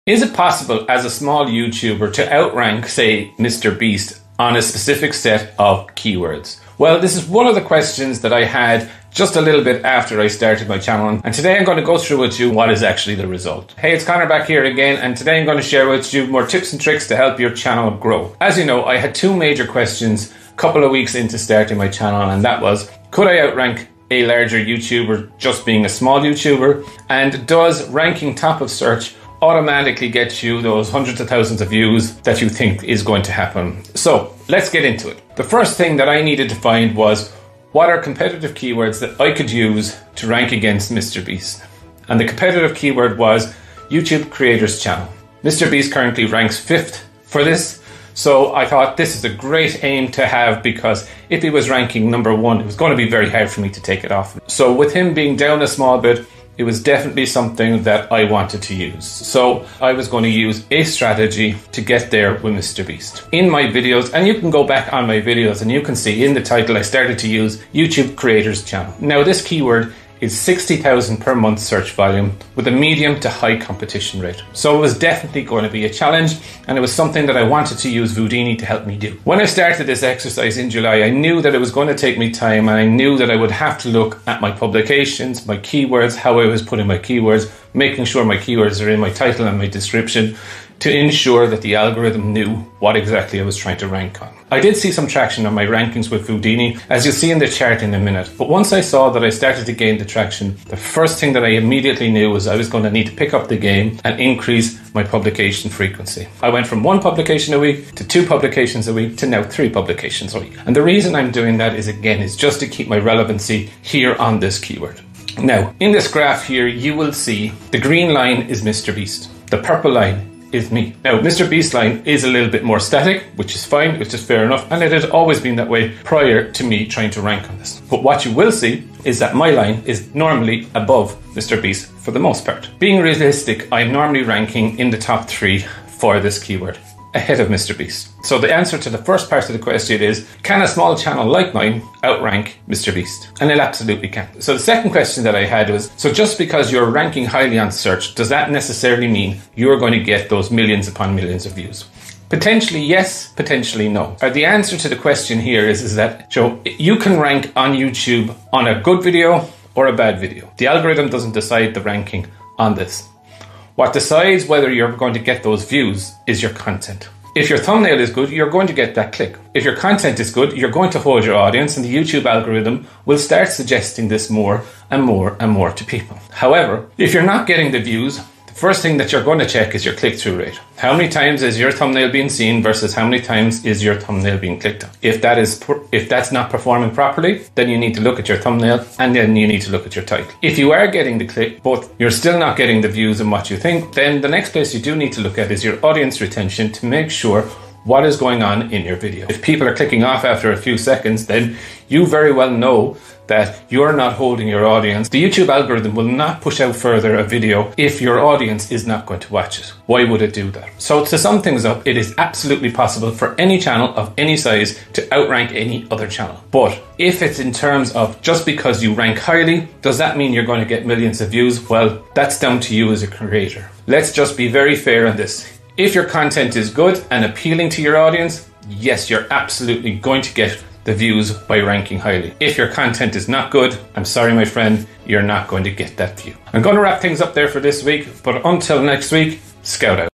Is it possible as a small YouTuber to outrank, say, Mr. Beast on a specific set of keywords? Well, this is one of the questions that I had just a little bit after I started my channel, and today I'm going to go through with you what is actually the result. Hey, it's Connor back here again, and today I'm going to share with you more tips and tricks to help your channel grow. As you know, I had two major questions a couple of weeks into starting my channel, and that was, could I outrank a larger YouTuber just being a small YouTuber? And does ranking top of search automatically get you those hundreds of thousands of views that you think is going to happen? So let's get into it. The first thing that I needed to find was, what are competitive keywords that I could use to rank against Mr. Beast? And the competitive keyword was YouTube Creators Channel. Mr. Beast currently ranks 5th for this. So I thought this is a great aim to have, because if he was ranking number 1, it was going to be very hard for me to take it off. So with him being down a small bit, it was definitely something that I wanted to use. So I was going to use a strategy to get there with Mr. Beast. In my videos, and you can go back on my videos and you can see in the title I started to use YouTube Creators Channel. Now this keyword is 60,000 per month search volume with a medium to high competition rate. So it was definitely going to be a challenge, and it was something that I wanted to use Vudini to help me do. When I started this exercise in July, I knew that it was going to take me time, and I knew that I would have to look at my publications, my keywords, how I was putting my keywords, making sure my keywords are in my title and my description, to ensure that the algorithm knew what exactly I was trying to rank on. I did see some traction on my rankings with Vudini, as you'll see in the chart in a minute. But once I saw that I started to gain the traction, the first thing that I immediately knew was I was going to need to pick up the game and increase my publication frequency. I went from 1 publication a week to 2 publications a week to now 3 publications a week. And the reason I'm doing that is just to keep my relevancy here on this keyword. Now, in this graph here, you will see the green line is Mr. Beast. The purple line is me. Now, Mr. Beast line is a little bit more static, which is fine, which is fair enough, and it had always been that way prior to me trying to rank on this. But what you will see is that my line is normally above Mr. Beast for the most part. Being realistic, I'm normally ranking in the top 3 for this keyword, ahead of Mr. Beast. So the answer to the first part of the question is, can a small channel like mine outrank Mr. Beast? And it absolutely can. So the second question that I had was, so just because you're ranking highly on search, does that necessarily mean you're going to get those millions upon millions of views? Potentially yes, potentially no. The answer to the question here is that, Joe, you can rank on YouTube on a good video or a bad video. The algorithm doesn't decide the ranking on this. What decides whether you're going to get those views is your content. If your thumbnail is good, you're going to get that click. If your content is good, you're going to hold your audience, and the YouTube algorithm will start suggesting this more and more and more to people. However, if you're not getting the views, the first thing that you're going to check is your click-through rate. How many times is your thumbnail being seen versus how many times is your thumbnail being clicked on? If that's not performing properly, then you need to look at your thumbnail, and then you need to look at your title. If you are getting the click, but you're still not getting the views and what you think, then the next place you do need to look at is your audience retention to make sure what is going on in your video. If people are clicking off after a few seconds, then you very well know that you're not holding your audience. The YouTube algorithm will not push out further a video if your audience is not going to watch it. Why would it do that? So to sum things up, it is absolutely possible for any channel of any size to outrank any other channel. But if it's in terms of just because you rank highly, does that mean you're going to get millions of views? Well, that's down to you as a creator. Let's just be very fair on this. If your content is good and appealing to your audience, yes, you're absolutely going to get the views by ranking highly. If your content is not good, I'm sorry, my friend, you're not going to get that view. I'm going to wrap things up there for this week, but until next week, Scout out.